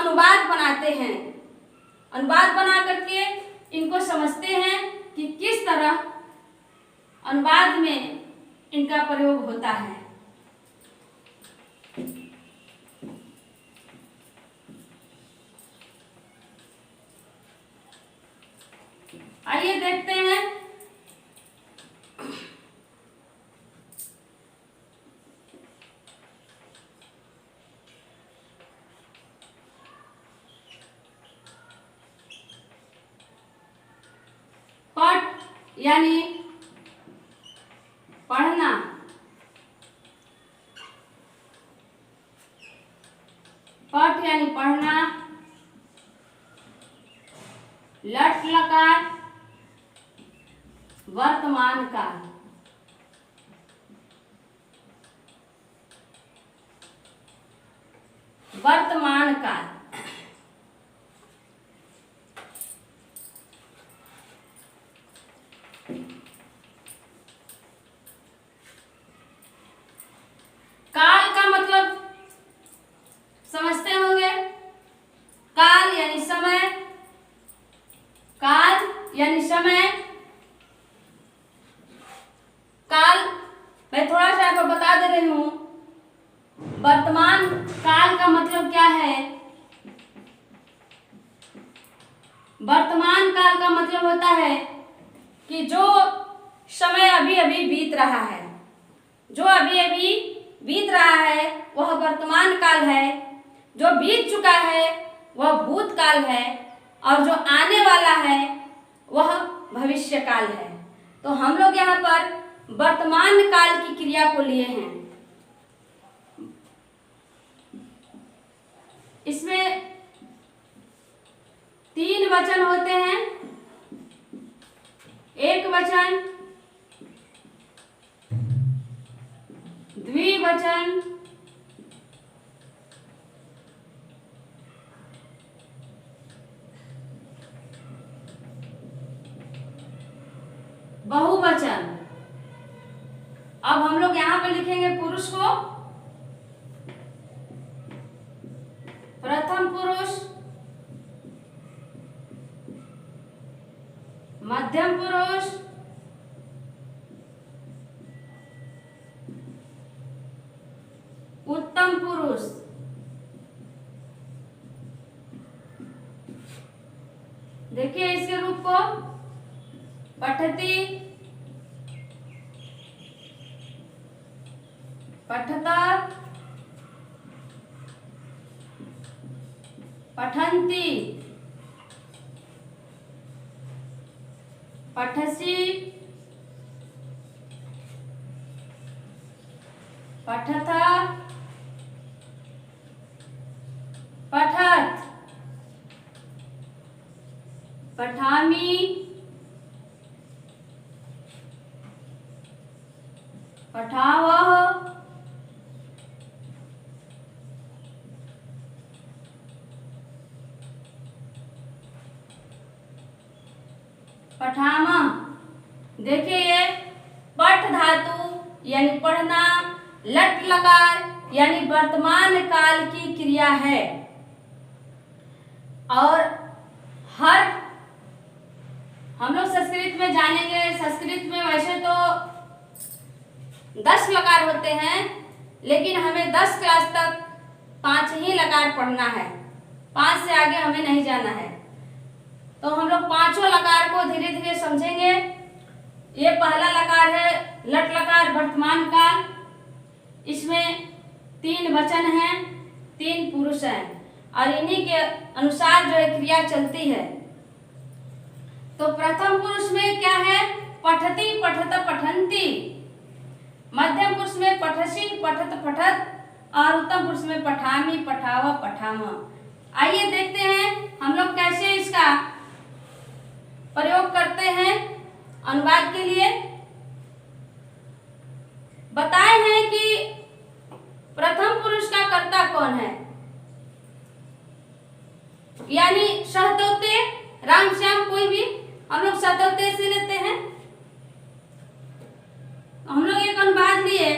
अनुवाद बनाते हैं। अनुवाद बना करके इनको समझते हैं कि किस तरह अनुवाद में इनका प्रयोग होता है। आइए देखते हैं। पठ यानी पढ़ना, पठ यानी पढ़ना, लट लकार वर्तमान काल, वर्तमान काल। काल का मतलब समझते होंगे। काल यानी समय, काल यानी समय। काल मैं थोड़ा सा आपको बता दे रही हूं। वर्तमान काल का मतलब क्या है? वर्तमान काल का मतलब होता है कि जो समय अभी अभी बीत रहा है, जो अभी अभी बीत रहा है वह वर्तमान काल है। जो बीत चुका है वह भूतकाल है, और जो आने वाला है वह भविष्य काल है। तो हम लोग यहाँ पर वर्तमान काल की क्रिया को लिए हैं। इसमें 3 वचन होते हैं। एक वचन, द्विवचन, बहुवचन। अब हम लोग यहाँ पर लिखेंगे पुरुष को। प्रथम पुरुष, मध्यम पुरुष, उत्तम पुरुष। देखिए इसके रूप को, पठति, पठता, पठन्ति, पठसि, पठथ, पठत, पठामि, पठावः, पठामः। देखिए ये पठ धातु यानी पढ़ना, लट लकार यानी वर्तमान काल की क्रिया है। और हर हम लोग संस्कृत में जानेंगे। संस्कृत में वैसे तो 10 लकार होते हैं, लेकिन हमें 10 क्लास तक 5 ही लकार पढ़ना है। 5 से आगे हमें नहीं जाना है। तो हम लोग 5 लकार को धीरे धीरे समझेंगे। ये पहला लकार है लट लकार वर्तमान काल। इसमें 3 वचन हैं, 3 पुरुष हैं, और इन्हीं के अनुसार जो है क्रिया चलती है। तो प्रथम पुरुष में क्या है? पठति, पठत, पठन्ति। मध्यम पुरुष में पठसि, पठत, पठत, और उत्तम पुरुष में पठामि, पठाव, पठाम। आइए देखते हैं हम लोग कैसे इसका प्रयोग करते हैं अनुवाद के लिए। बताए हैं कि प्रथम पुरुष का कर्ता कौन है, यानी सहतोते, राम श्याम, कोई भी हम लोग सहतोते से लेते हैं। हम लोग एक अनुवाद लिए,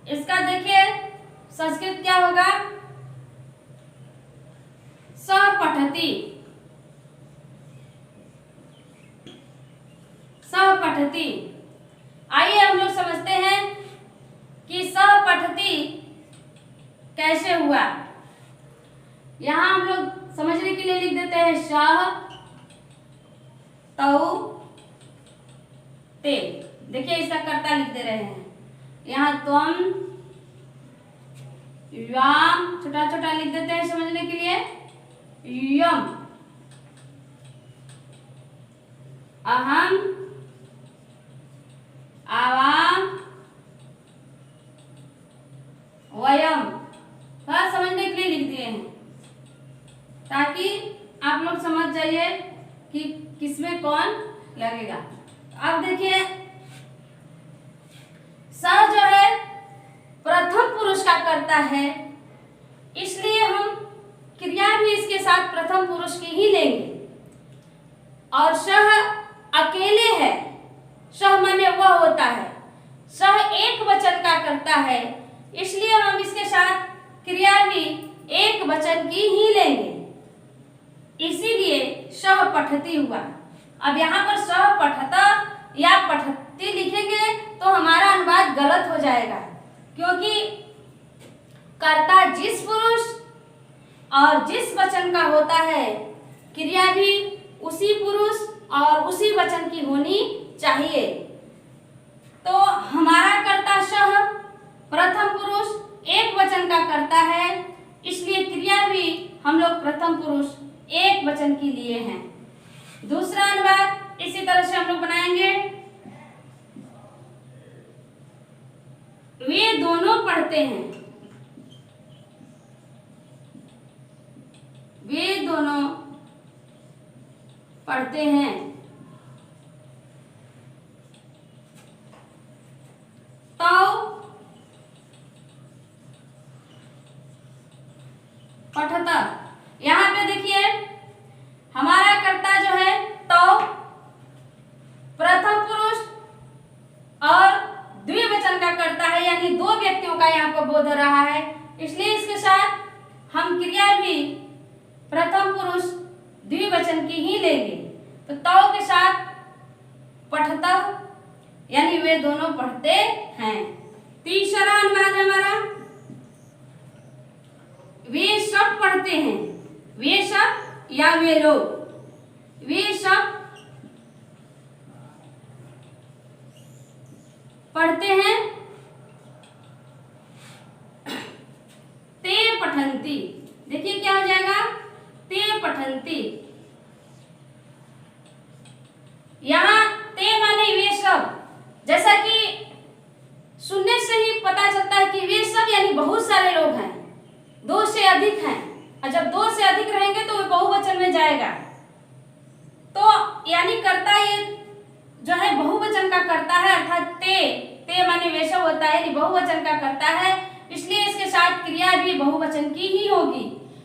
इसका देखिए संस्कृत क्या होगा, सह पठती, सह पठती। आइए हम लोग समझते हैं कि सह पठती कैसे हुआ। यहां हम लोग समझने के लिए लिख देते हैं सह तौ ते। देखिए इसका कर्ता लिख दे रहे हैं, यहाँ त्वम याम छोटा छोटा लिख देते हैं समझने के लिए, यम अहम आवाम वयम, थोड़ा समझने के लिए लिख दिए हैं ताकि आप लोग समझ जाइए कि किसमें कौन लगेगा। अब देखिए स जो है प्रथम पुरुष का करता है, इसलिए हम क्रिया भी इसके साथ प्रथम पुरुष की ही लेंगे। और सह अकेले है, सह माने वह होता है, सह एक वचन का करता है, इसलिए हम इसके साथ क्रिया भी एक वचन की ही लेंगे, इसीलिए सह पठती हुआ। अब यहाँ पर सह पठता या पठती लिखेंगे तो हमारा अनुवाद गलत हो जाएगा, क्योंकि कर्ता जिस पुरुष और जिस वचन का होता है, क्रिया भी उसी पुरुष और उसी वचन की होनी चाहिए। तो हमारा कर्ता सह प्रथम पुरुष एक वचन का करता है, इसलिए क्रिया भी हम लोग प्रथम पुरुष एक वचन की लिए हैं। दूसरा अनुवाद इसी तरह से हम लोग बनाएंगे, वे दोनों पढ़ते हैं, वे दोनों पढ़ते हैं। तो पठता, यहाँ पे देखिए हमारा कर्ता जो है तो प्रथम पुरुष और द्विवचन का करता है, यानी दो व्यक्तियों का यहाँ पर बोध हो रहा है, इसलिए इसके साथ हम क्रिया भी प्रथम पुरुष द्विवचन की ही लेंगे। तो तौ के साथ पठता, यानी वे दोनों पढ़ते हैं। तीसरा अनुवाद हमारा वे सब पढ़ते हैं, वे सब या वे लोग, वे सब पढ़ते हैं। ते पठंती, देखिए क्या हो जाएगा, ते पठंती। यहाँ ते माने वे सब, जैसा कि सुनने से ही पता चलता है कि वे सब यानी बहुत सारे लोग हैं, दो से अधिक हैं, और जब दो से अधिक रहेंगे तो वे बहुवचन में जाएगा। तो यानी कर्ता ये जो है बहुवचन का करता है, अर्थात ते माने वे सब होता है, यानी बहुवचन का करता है, इसलिए इसके साथ क्रिया भी बहुवचन की ही होगी।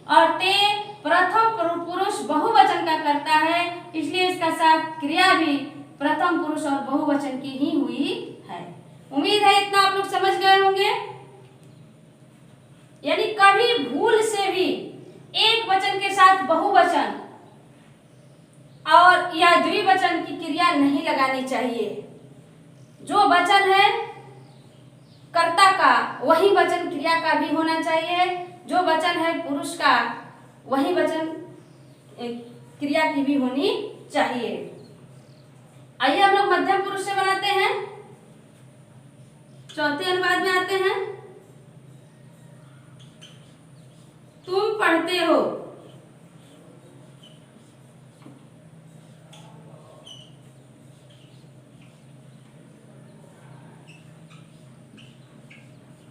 और ते प्रथम पुरुष बहुवचन का करता है, इसलिए इसका साथ क्रिया भी प्रथम पुरुष और बहुवचन की ही हुई है। उम्मीद है इतना आप लोग समझ गए होंगे। यानी कभी भूल से भी एक वचन के साथ बहुवचन और या द्विवचन की क्रिया नहीं लगानी चाहिए। जो वचन है कर्ता का वही वचन क्रिया का भी होना चाहिए, जो वचन है पुरुष का वही वचन क्रिया की भी होनी चाहिए। आइए हम लोग मध्यम पुरुष से बनाते हैं, चौथे अनुवाद में आते हैं। तुम पढ़ते हो,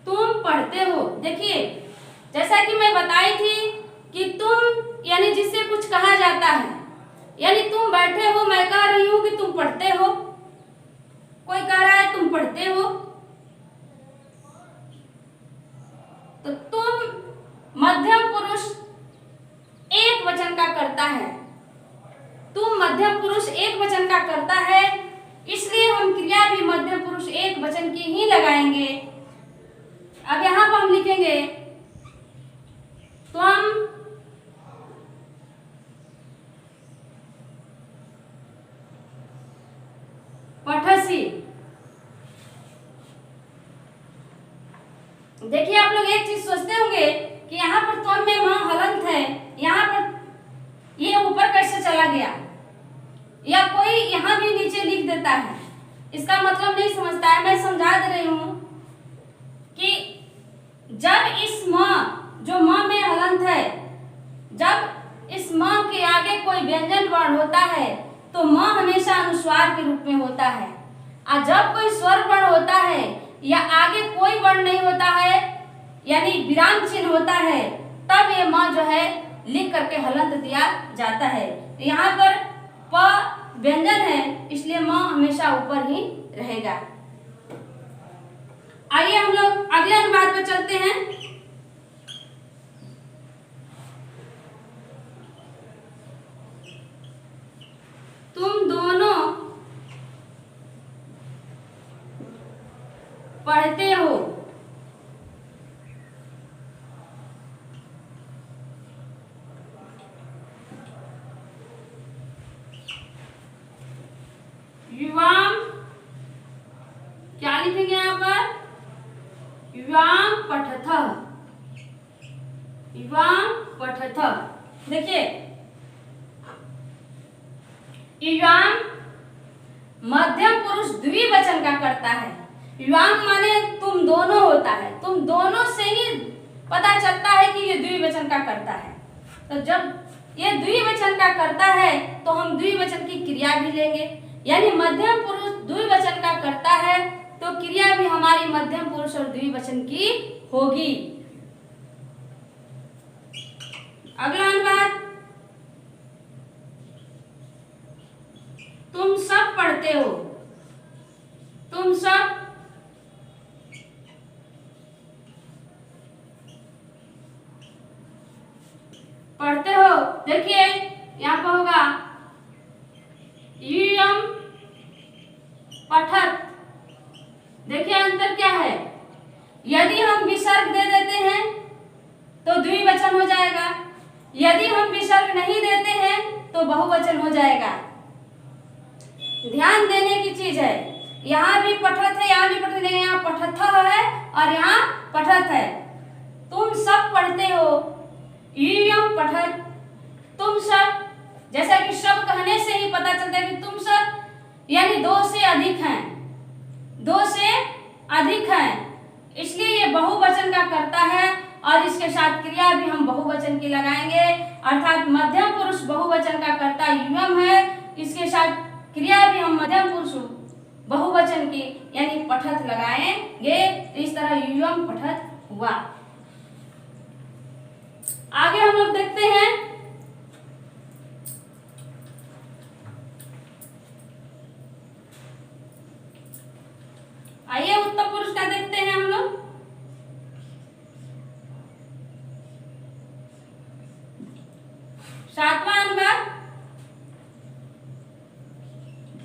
तुम पढ़ते हो। देखिए जैसा कि मैं बताई थी कि तुम यानी जिससे कुछ कहा जाता है, यानी तुम बैठे हो, मैं कह रही हूं कि तुम पढ़ते हो, कोई कह रहा है तुम पढ़ते हो, तो तुम मध्यम पुरुष एक वचन का करता है, तुम मध्यम पुरुष एक वचन का करता है, इसलिए हम क्रिया भी मध्यम पुरुष एक वचन की ही लगाएंगे। देखिए आप लोग एक चीज सोचते होंगे कि यहाँ पर त्वम में म हलंत है, यहाँ पर ये ऊपर कैसे चला गया, या कोई यहाँ भी नीचे लिख देता है, इसका मतलब नहीं समझता है। मैं समझा दे रही हूँ कि जब इस म जो म में हलंत है, जब इस म के आगे कोई व्यंजन वर्ण होता है तो म हमेशा अनुस्वार के रूप में होता है, और जब कोई स्वर वर्ण होता है या आगे कोई वर्ण नहीं होता है यानी विराम चिन्ह होता है, तब ये म जो है लिख करके हलंत दिया जाता है। यहाँ पर प व्यंजन है इसलिए म हमेशा ऊपर ही रहेगा। आइए हम लोग अगले अनुवाद पर चलते हैं। तुम दोनों पढ़ते हो, युवाम क्या लिखेंगे यहाँ पर, युवाम पठतः, युवाम पठतः। देखिए युवाम मध्यम पुरुष द्विवचन का करता है। युवाम माने तुम दोनों होता है, तुम दोनों से ही पता चलता है कि ये द्विवचन का करता है। तो जब ये द्विवचन का करता है तो हम द्विवचन की क्रिया भी लेंगे, यानी मध्यम पुरुष द्विवचन का करता है तो क्रिया भी हमारी मध्यम पुरुष और द्विवचन की होगी। अगला अनुवाद, तुम सब पढ़ते हो, तुम सब पढ़ते हो। देखिए यहाँ पर होगा यूयम पठत। देखिए अंतर क्या है, यदि हम विसर्ग दे देते हैं तो द्विवचन हो जाएगा, यदि हम विसर्ग नहीं देते हैं तो बहुवचन हो जाएगा। ध्यान देने की चीज है, यहाँ भी पठत है, यहाँ भी पठत है, यहाँ पठथ है और यहाँ पठत है। तुम सब पढ़ते हो, यूयम पठत, तुम सब, जैसा कि सब कहने से ही पता चलता है कि तुम सब यानी दो से अधिक हैं, दो से अधिक हैं, इसलिए ये बहुवचन का करता है और इसके साथ क्रिया भी हम बहुवचन की लगाएंगे, अर्थात मध्यम पुरुष बहुवचन का कर्ता युवम है, इसके साथ क्रिया भी हम मध्यम पुरुष बहुवचन की यानी पठत लगाएंगे। इस तरह युवम पठत हुआ। आगे हम लोग देखते हैं आइए उत्तम पुरुष का देखते हैं हम लोग। सातवां अनुवाद,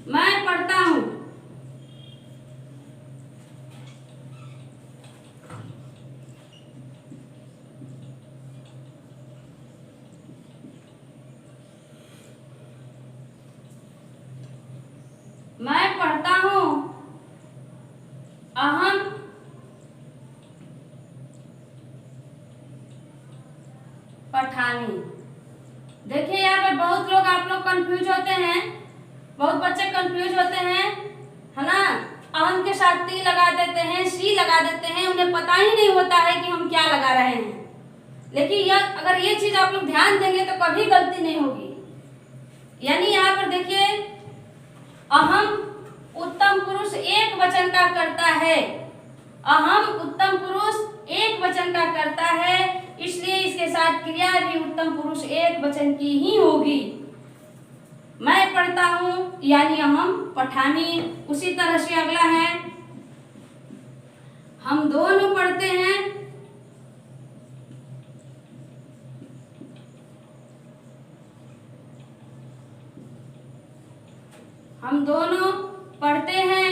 मैं पढ़ता हूं, मैं पढ़ता हूं, अहम पठामी। देखिए यहाँ पर बहुत लोग आप लोग कंफ्यूज होते हैं, बहुत बच्चे कंफ्यूज होते हैं, है ना। अहम के साथ ती लगा देते हैं, सी लगा देते हैं, उन्हें पता ही नहीं होता है कि हम क्या लगा रहे हैं। लेकिन यह अगर ये चीज आप लोग ध्यान देंगे तो कभी गलती नहीं होगी। यानी यहाँ पर देखिए अहम उत्तम पुरुष एक वचन का करता है, अहम उत्तम पुरुष एक वचन का करता है, इसलिए इसके साथ क्रिया भी उत्तम पुरुष एक वचन की ही होगी। मैं पढ़ता हूं यानी अहम पठामी। उसी तरह से अगला है, हम दोनों पढ़ते हैं, हम दोनों पढ़ते हैं,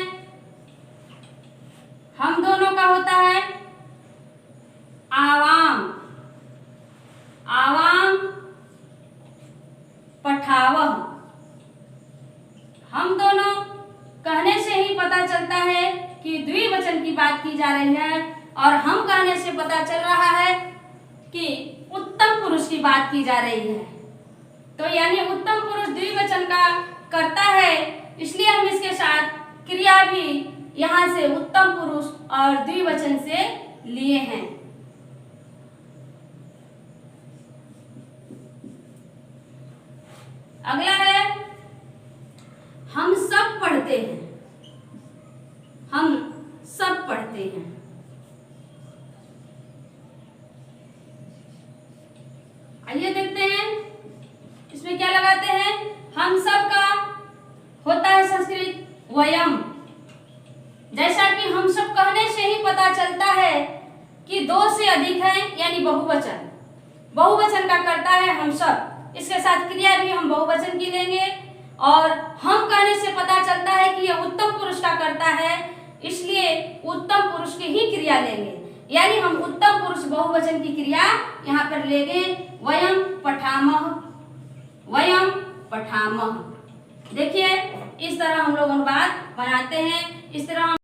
हम दोनों का होता है आवाम, आवाम पठावह। हम दोनों कहने से ही पता चलता है कि द्विवचन की बात की जा रही है और हम कहने से पता चल रहा है कि उत्तम पुरुष की बात की जा रही है। तो यानी उत्तम पुरुष द्विवचन का करता है, इसलिए हम इसके साथ क्रिया भी यहाँ से उत्तम पुरुष और द्विवचन से लिए हैं। अगला है हम सब पढ़ते हैं। हम सब पढ़ते हैं। आइए देखते हैं इसमें क्या लगाते हैं। हम सब का होता है संस्कृत वयम। जैसा कि हम सब कहने से ही पता चलता है कि दो से अधिक है यानी बहुवचन। बहुवचन का करता है हम सब। इसके साथ क्रिया भी हम बहुवचन की लेंगे और हम कहने से पता चलता है कि यह उत्तम पुरुष का करता है, इसलिए उत्तम पुरुष की ही क्रिया लेंगे। यानी हम उत्तम पुरुष बहुवचन की क्रिया यहाँ पर लेंगे। वयम पठामः। वयम पठामः। देखिए इस तरह हम लोग अनुवाद बनाते हैं। इस तरह